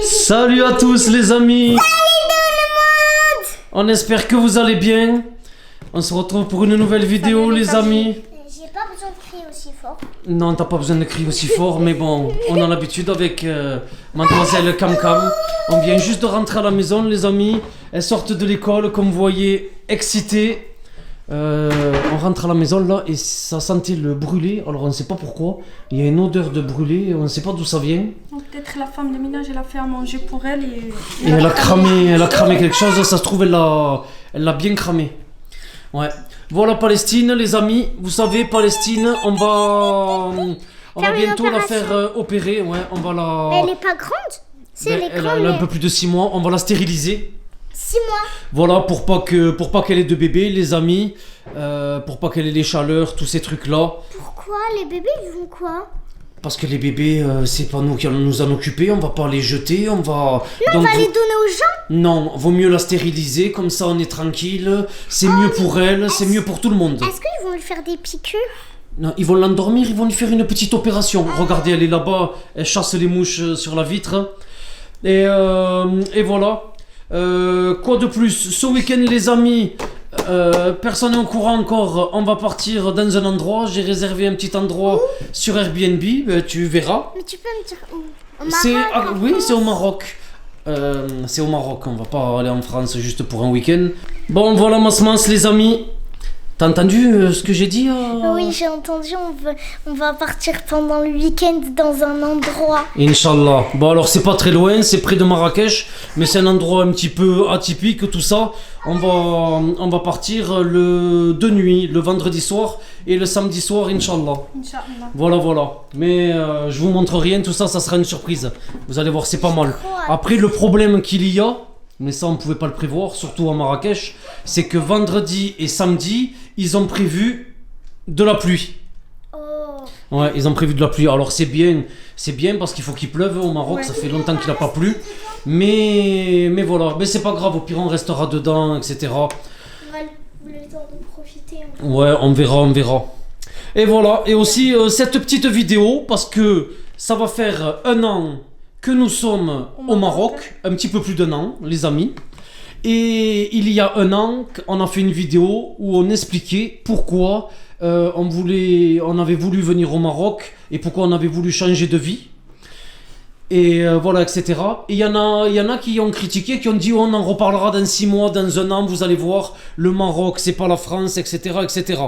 Salut à tous les amis. On espère que vous allez bien. On se retrouve pour une nouvelle vidéo les amis. J'ai pas besoin de crier aussi fort. Non, t'as pas besoin de crier aussi fort, mais bon, on a l'habitude avec mademoiselle Cam Cam. On vient juste de rentrer à la maison les amis. Elles sortent de l'école, comme vous voyez, excitées. On rentre à la maison là et ça sentait le brûlé. Alors on ne sait pas pourquoi. Il y a une odeur de brûlé, on ne sait pas d'où ça vient. Peut-être la femme de ménage elle a fait à manger pour elle et elle a cramé quelque chose. Ça se trouve elle l'a bien cramé. Ouais. Voilà Palestine les amis. Vous savez Palestine, on va bientôt la faire opérer. Ouais, on va la. Mais elle est pas grande. Elle a un peu plus de 6 mois. On va la stériliser. 6 mois. Voilà, pour pas qu'elle ait de bébé, les amis, pour pas qu'elle ait les chaleurs, tous ces trucs-là. Pourquoi? Les bébés, ils font quoi? Parce que les bébés, c'est pas nous qui allons nous en occuper, on va pas les jeter, on va... Non, on va les donner aux gens. Non, vaut mieux la stériliser, comme ça on est tranquille, c'est mieux pour elle, c'est mieux pour tout le monde. Est-ce qu'ils vont lui faire des piqûres? Non, ils vont l'endormir, ils vont lui faire une petite opération. Regardez, elle est là-bas, elle chasse les mouches sur la vitre. Et voilà. Quoi de plus? Ce week-end les amis, personne n'est au courant encore. On va partir dans un endroit. J'ai réservé un petit endroit sur Airbnb. Tu verras. Mais tu peux me dire où? Au Maroc, oui, c'est au Maroc. C'est au Maroc. On va pas aller en France juste pour un week-end. Bon voilà Masmas les amis. T'as entendu ce que j'ai dit Oui, j'ai entendu, on va partir pendant le week-end dans un endroit. Inch'Allah. Bon alors c'est pas très loin, c'est près de Marrakech, mais c'est un endroit un petit peu atypique tout ça. On va partir de nuit, le vendredi soir et le samedi soir, Inch'Allah. Voilà. Mais je vous montre rien, tout ça, ça sera une surprise. Vous allez voir, c'est pas mal. Après le problème qu'il y a, mais ça on pouvait pas le prévoir, surtout à Marrakech, c'est que vendredi et samedi, ils ont prévu de la pluie. Oh. Ouais, ils ont prévu de la pluie. Alors c'est bien parce qu'il faut qu'il pleuve au Maroc, ça fait longtemps qu'il n'a pas plu. Mais voilà, mais c'est pas grave, au pire on restera dedans, etc. On va le temps de profiter. Ouais, on verra. Et voilà, et aussi cette petite vidéo, parce que ça va faire 1 an que nous sommes au Maroc, un petit peu plus d'1 an, les amis. Et il y a 1 an, on a fait une vidéo où on expliquait pourquoi on avait voulu venir au Maroc et pourquoi on avait voulu changer de vie. Et voilà, etc. Et il y en a qui ont critiqué, qui ont dit on en reparlera dans 6 mois, dans 1 an, vous allez voir, le Maroc, c'est pas la France, etc. etc.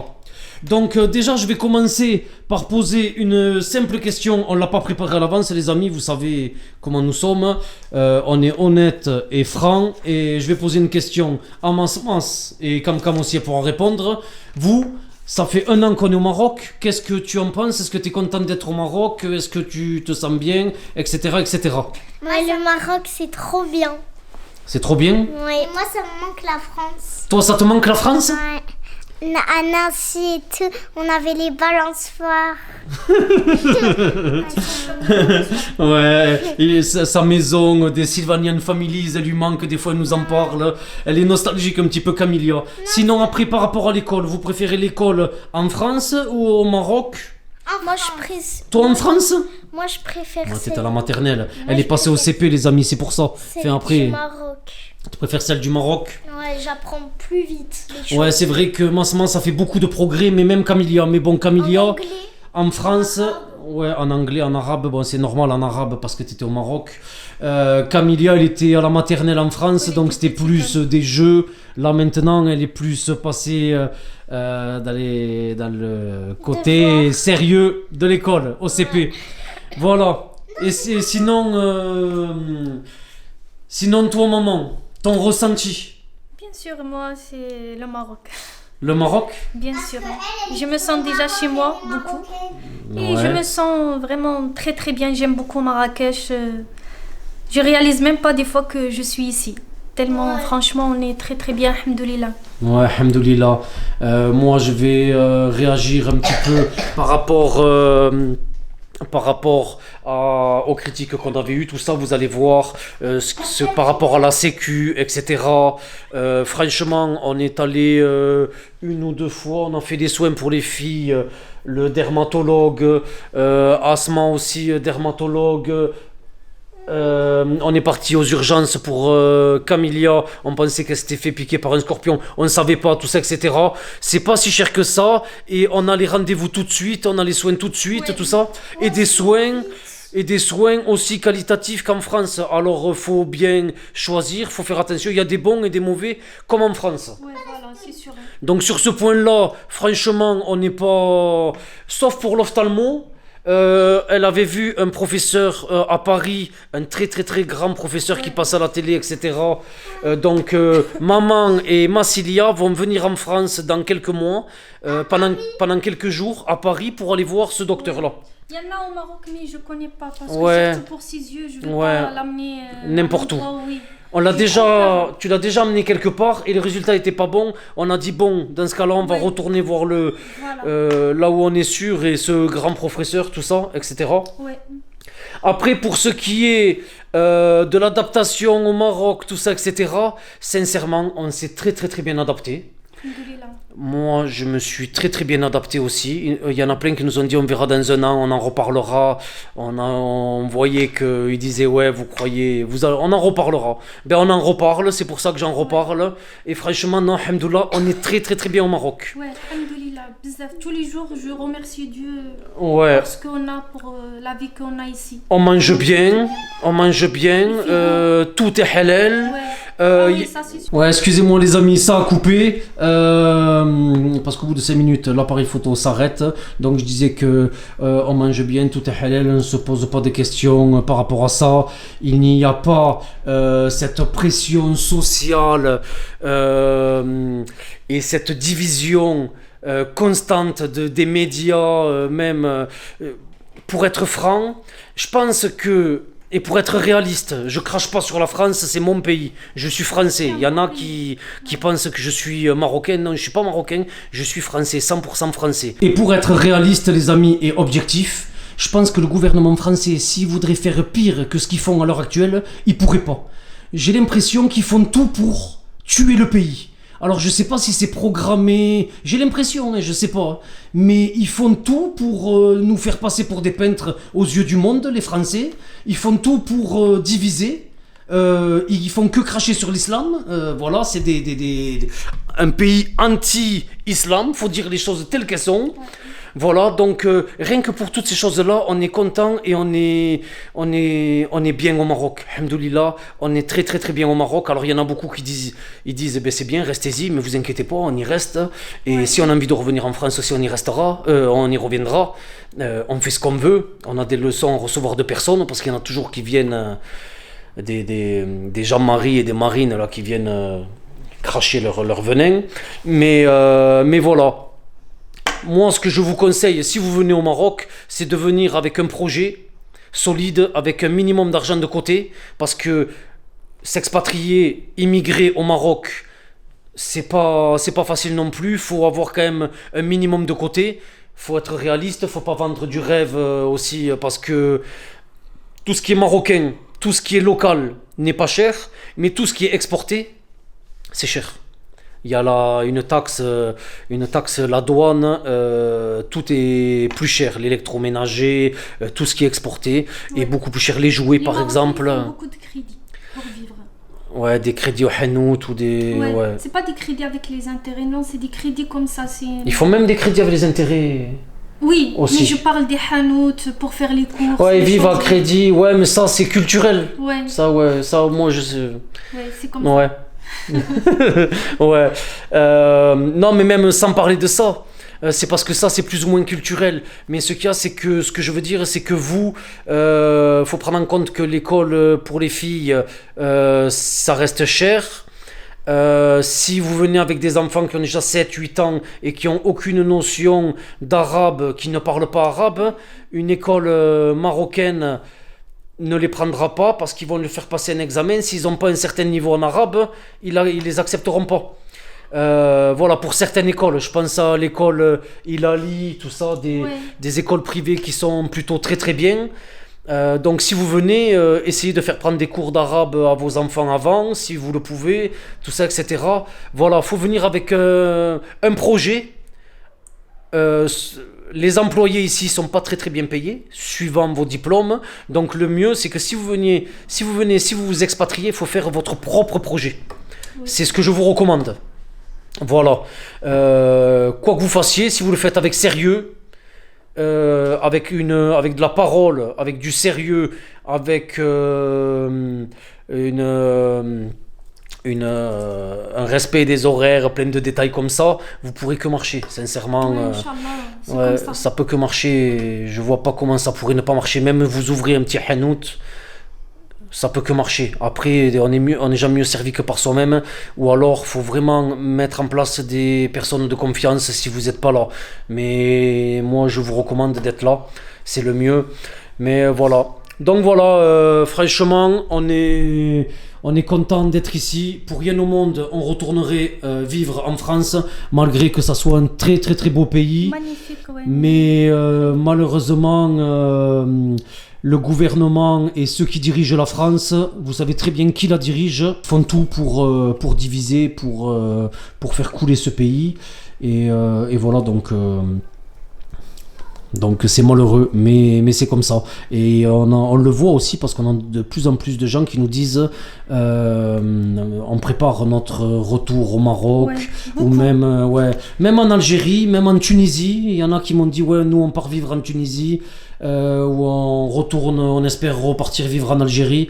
Donc déjà je vais commencer par poser une simple question. On l'a pas préparé à l'avance les amis, vous savez comment nous sommes, on est honnête et franc. Et je vais poser une question à Masmas et Cam Cam aussi pour en répondre. Vous, ça fait 1 an qu'on est au Maroc, qu'est-ce que tu en penses? Est-ce que tu es content d'être au Maroc? Est-ce que tu te sens bien? Etc. etc. Moi le Maroc c'est trop bien. C'est trop bien? Oui. Moi ça me manque la France. Toi ça te manque la France? Ouais. À Nancy et tout, on avait les balançoires. Ouais, sa maison des Sylvanian Families, elle lui manque, des fois elle nous en parle. Elle est nostalgique un petit peu Camilla. Sinon après par rapport à l'école, vous préférez l'école en France ou au Maroc? Toi en France? Moi je préfère ouais, t'es à la maternelle. Elle est passée au CP les amis, c'est pour ça. Du Maroc. Tu préfères celle du Maroc? Ouais, j'apprends plus vite les choses. Ouais, c'est vrai que Masman ça fait beaucoup de progrès, mais même Camilla. Mais bon, Camilla, en France, ouais, en anglais, en arabe, bon, c'est normal en arabe parce que tu étais au Maroc. Camilla, elle était à la maternelle en France, donc c'était plus des jeux. Là maintenant, elle est plus passée dans le côté sérieux de l'école, au CP. Voilà. Et sinon, toi, maman, ton ressenti? Bien sûr, moi c'est le Maroc. Le Maroc? Bien sûr. Je me sens déjà chez moi beaucoup. Et je me sens vraiment très très bien. J'aime beaucoup Marrakech. Je réalise même pas des fois que je suis ici. Tellement, franchement, on est très très bien, alhamdoulilah. Ouais, alhamdoulilah. Moi, je vais réagir un petit peu par rapport par rapport aux critiques qu'on avait eues, tout ça, vous allez voir, par rapport à la sécu, etc. Franchement, on est allé une ou deux fois, on a fait des soins pour les filles, le dermatologue, Asma aussi, dermatologue. On est parti aux urgences pour Camilla, on pensait qu'elle s'était fait piquer par un scorpion, on ne savait pas, tout ça, etc. C'est pas si cher que ça, et on a les rendez-vous tout de suite, on a les soins tout de suite, tout ça, et des soins aussi qualitatifs qu'en France. Alors faut bien choisir, faut faire attention, il y a des bons et des mauvais, comme en France. Ouais, voilà, c'est sûr. Donc sur ce point-là, franchement, on n'est pas... Sauf pour l'ophtalmo. Elle avait vu un professeur à Paris, un très très très grand professeur qui passe à la télé, etc. Donc maman et Massilia vont venir en France dans quelques mois, pendant quelques jours à Paris pour aller voir ce docteur-là. Il y en a au Maroc, mais je connais pas parce que surtout pour ses yeux, je vais pas l'amener n'importe où. Oui. Tu l'as déjà amené quelque part et les résultats n'étaient pas bons. On a dit bon, dans ce cas-là, on va retourner voir là où on est sûr et ce grand professeur, tout ça, etc. Ouais. Après, pour ce qui est de l'adaptation au Maroc, tout ça, etc., sincèrement, on s'est très très très bien adapté. Moi, je me suis très très bien adapté aussi. Il y en a plein qui nous ont dit on verra dans un an, on en reparlera. On voyait qu'ils disaient ouais, vous croyez, on en reparlera. Ben on en reparle, c'est pour ça que j'en reparle. Et franchement, non, alhamdoulilah, on est très très très bien au Maroc. Ouais, alhamdoulilah, bizarre. Tous les jours, je remercie Dieu pour ce qu'on a, pour la vie qu'on a ici. On mange bien, tout est halal. Oui, ça, c'est sûr. Ouais, excusez-moi les amis, ça a coupé parce qu'au bout de 5 minutes l'appareil photo s'arrête. Donc je disais que on mange bien, tout est halal, on ne se pose pas de questions par rapport à ça. Il n'y a pas cette pression sociale et cette division constante des médias, même pour être franc, je pense que... Et pour être réaliste, je crache pas sur la France, c'est mon pays. Je suis français. Il y en a qui pensent que je suis marocain. Non, je suis pas marocain, je suis français, 100% français. Et pour être réaliste, les amis, et objectif, je pense que le gouvernement français, s'il voudrait faire pire que ce qu'ils font à l'heure actuelle, il pourrait pas. J'ai l'impression qu'ils font tout pour tuer le pays. Alors je sais pas si c'est programmé, j'ai l'impression, je sais pas, mais ils font tout pour nous faire passer pour des peintres aux yeux du monde, les Français. Ils font tout pour diviser. Ils font que cracher sur l'islam. Voilà, c'est un pays anti-islam, faut dire les choses telles qu'elles sont. Voilà, donc rien que pour toutes ces choses-là, on est content et on est bien au Maroc. Alhamdoulilah, on est très très très bien au Maroc. Alors il y en a beaucoup qui disent ben, c'est bien, restez-y, mais vous inquiétez pas, on y reste. Et si on a envie de revenir en France aussi, on y restera, on y reviendra. On fait ce qu'on veut. On a des leçons à recevoir de personnes parce qu'il y en a toujours qui viennent, des Jean-Marie et des Marines là, qui viennent cracher leur venin. Mais voilà. Moi, ce que je vous conseille, si vous venez au Maroc, c'est de venir avec un projet solide, avec un minimum d'argent de côté, parce que s'expatrier, immigrer au Maroc, c'est pas facile non plus. Il faut avoir quand même un minimum de côté. Il faut être réaliste, il ne faut pas vendre du rêve aussi, parce que tout ce qui est marocain, tout ce qui est local n'est pas cher, mais tout ce qui est exporté, c'est cher. Il y a une taxe, la douane, tout est plus cher. L'électroménager, tout ce qui est exporté est beaucoup plus cher. Les jouets, par exemple. Ils font beaucoup de crédits pour vivre. Ouais, des crédits au hanout ou des... Ouais. C'est pas des crédits avec les intérêts, non, c'est des crédits comme ça. Ils font même des crédits avec les intérêts. Oui, aussi. Mais je parle des hanouts pour faire les courses. Ouais, ils vivent à crédit, ouais, mais ça, c'est culturel. Ouais. Ça, moi, je sais. Ouais, c'est comme ça. Ouais. Non, mais même sans parler de ça, c'est parce que ça, c'est plus ou moins culturel. Mais ce qu'il y a, c'est que ce que je veux dire, c'est que vous, faut prendre en compte que l'école pour les filles, ça reste cher. Si vous venez avec des enfants qui ont déjà 7-8 ans et qui n'ont aucune notion d'arabe, qui ne parlent pas arabe, une école marocaine ne les prendra pas parce qu'ils vont leur faire passer un examen. S'ils n'ont pas un certain niveau en arabe, ils les accepteront pas. Voilà, pour certaines écoles, je pense à l'école Hilali, tout ça, des écoles privées qui sont plutôt très très bien. Donc si vous venez, essayez de faire prendre des cours d'arabe à vos enfants avant, si vous le pouvez, tout ça, etc. Voilà, faut venir avec un projet. Les employés ici sont pas très très bien payés, suivant vos diplômes. Donc le mieux, c'est que si vous vous expatriez, il faut faire votre propre projet. C'est ce que je vous recommande. Voilà. Quoi que vous fassiez, si vous le faites avec sérieux, avec de la parole, avec du sérieux, avec un respect des horaires, plein de détails comme ça, vous pourrez que marcher, sincèrement. Ça peut que marcher. Je vois pas comment ça pourrait ne pas marcher. Même vous ouvrez un petit hanout, ça peut que marcher. Après, on est jamais mieux servi que par soi-même. Ou alors, faut vraiment mettre en place des personnes de confiance si vous n'êtes pas là. Mais moi, je vous recommande d'être là. C'est le mieux. Mais voilà. Donc voilà, franchement, on est content d'être ici. Pour rien au monde, on retournerait vivre en France, malgré que ça soit un très très très beau pays. Magnifique, ouais. Mais malheureusement, le gouvernement et ceux qui dirigent la France, vous savez très bien qui la dirige, font tout pour diviser, pour faire couler ce pays. Et voilà, donc c'est malheureux, mais c'est comme ça. Et on le voit aussi parce qu'on a de plus en plus de gens qui nous disent on prépare notre retour au Maroc, ou même en Algérie, même en Tunisie. Il y en a qui m'ont dit nous on part vivre en Tunisie, ou on retourne, on espère repartir vivre en Algérie.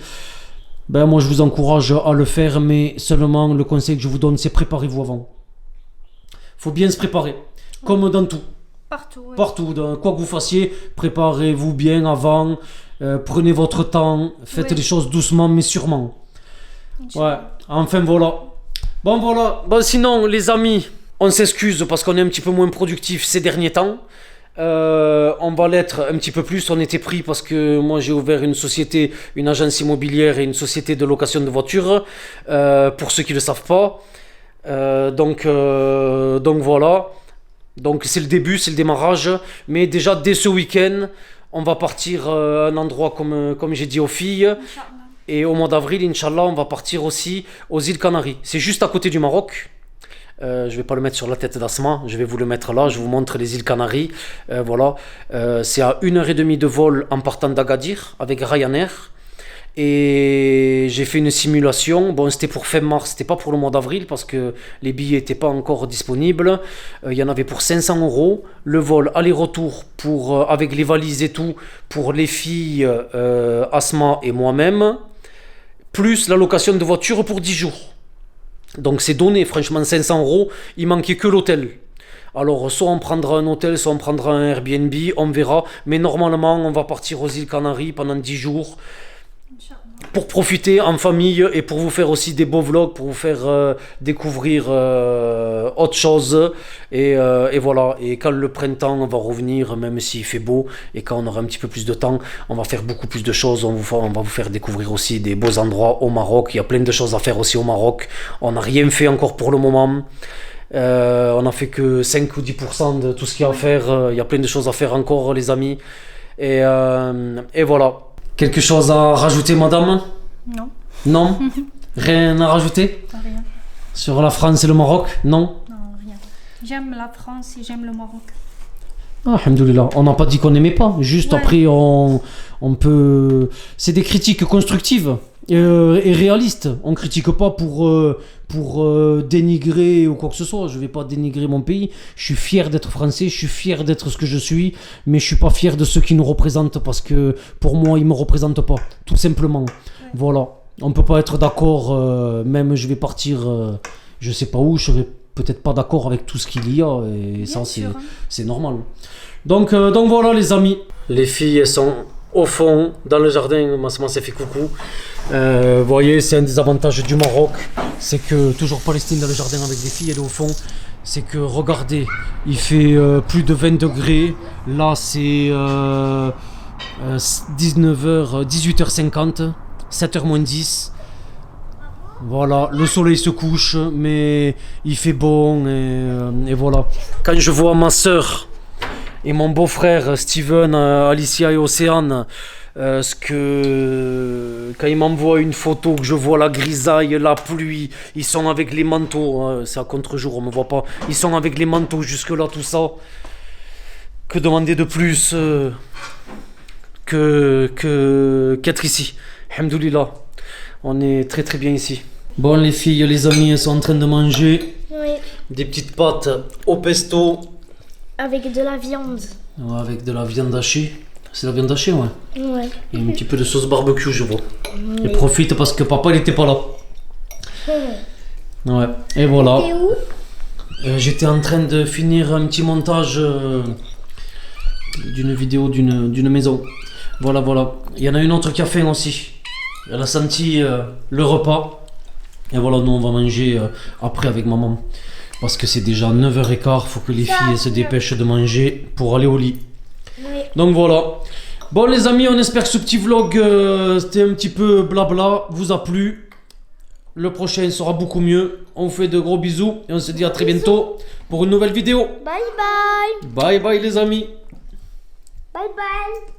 Moi je vous encourage à le faire, mais seulement le conseil que je vous donne, c'est préparez-vous avant. Faut bien se préparer, comme dans tout. Partout, quoi que vous fassiez, préparez-vous bien avant, prenez votre temps, faites les choses doucement mais sûrement. Enfin voilà. Bon, sinon les amis, on s'excuse parce qu'on est un petit peu moins productif ces derniers temps. On va l'être un petit peu plus. On était pris parce que moi j'ai ouvert une société, une agence immobilière et une société de location de voitures, pour ceux qui ne le savent pas. Donc voilà. Donc c'est le début, c'est le démarrage, mais déjà dès ce week-end, on va partir à un endroit comme j'ai dit aux filles. Inch'Allah. Et au mois d'avril, Inch'Allah, on va partir aussi aux îles Canaries. C'est juste à côté du Maroc. Je vais pas le mettre sur la tête d'Asma, je vais vous le mettre là, je vous montre les îles Canaries. Voilà, c'est à 1h30 de vol en partant d'Agadir avec Ryanair. Et j'ai fait une simulation. Bon, c'était pour fin mars, c'était pas pour le mois d'avril parce que les billets n'étaient pas encore disponibles. Il y en avait pour 500 €. Le vol aller-retour avec les valises et tout pour les filles, Asma et moi-même, plus la location de voiture pour 10 jours. Donc c'est donné, franchement, 500 €. Il manquait que l'hôtel. Alors, soit on prendra un hôtel, soit on prendra un Airbnb, on verra. Mais normalement, on va partir aux îles Canaries pendant 10 jours. Pour profiter en famille et pour vous faire aussi des beaux vlogs, pour vous faire découvrir autre chose. Et voilà. Et quand le printemps on va revenir, même s'il fait beau, et quand on aura un petit peu plus de temps, on va faire beaucoup plus de choses. On va vous faire découvrir aussi des beaux endroits au Maroc. Il y a plein de choses à faire aussi au Maroc. On n'a rien fait encore pour le moment. On n'a fait que 5 ou 10% de tout ce qu'il y a à faire. Il y a plein de choses à faire encore, les amis. Et voilà. Quelque chose à rajouter, madame? Non. Non? Rien à rajouter? Rien. Sur la France et le Maroc? Non? Non, rien. J'aime la France et j'aime le Maroc. Alhamdoulilah. On n'a pas dit qu'on n'aimait pas. Juste après, on peut... C'est des critiques constructives et réalistes. On ne critique pas pour dénigrer ou quoi que ce soit. Je ne vais pas dénigrer mon pays. Je suis fier d'être français, je suis fier d'être ce que je suis, mais je ne suis pas fier de ceux qui nous représentent parce que pour moi, ils ne me représentent pas, tout simplement. Voilà. On ne peut pas être d'accord, même je vais partir, je ne sais pas où, je serai peut-être pas d'accord avec tout ce qu'il y a, et bien ça, c'est normal. Donc voilà, les amis. Les filles, elles sont au fond, dans le jardin. Massima s'est fait coucou. Vous voyez, c'est un des avantages du Maroc, c'est que toujours Palestine dans le jardin avec des filles, elle est au fond. C'est que regardez, il fait plus de 20 degrés. Là, c'est 18h50, 7h moins 10. Voilà, le soleil se couche, mais il fait bon et voilà. Quand je vois ma soeur et mon beau-frère Steven, Alicia et Océane, quand ils m'envoient une photo, que je vois la grisaille, la pluie, ils sont avec les manteaux, hein, c'est à contre-jour, on me voit pas, ils sont avec les manteaux jusque-là, tout ça. Que demander de plus qu'être ici? Alhamdoulilah, on est très très bien ici. Bon les filles, les amis, elles sont en train de manger Oui. des petites pâtes au pesto. Avec de la viande. Ouais, avec de la viande hachée. C'est la viande hachée, ouais. Ouais. Et un petit peu de sauce barbecue, je vois. Et profite parce que papa, il était pas là. Ouais, et voilà. T'es où? J'étais en train de finir un petit montage d'une vidéo d'une maison. Voilà, voilà. Il y en a une autre qui a faim aussi. Elle a senti le repas. Et voilà, nous on va manger après avec maman. Parce que c'est déjà 9h15, faut que les filles se dépêchent de manger pour aller au lit. Oui. Donc voilà. Bon les amis, on espère que ce petit vlog, c'était un petit peu blabla, vous a plu. Le prochain sera beaucoup mieux. On vous fait de gros bisous et on se dit à très bientôt pour une nouvelle vidéo. Bye bye. Bye bye les amis. Bye bye.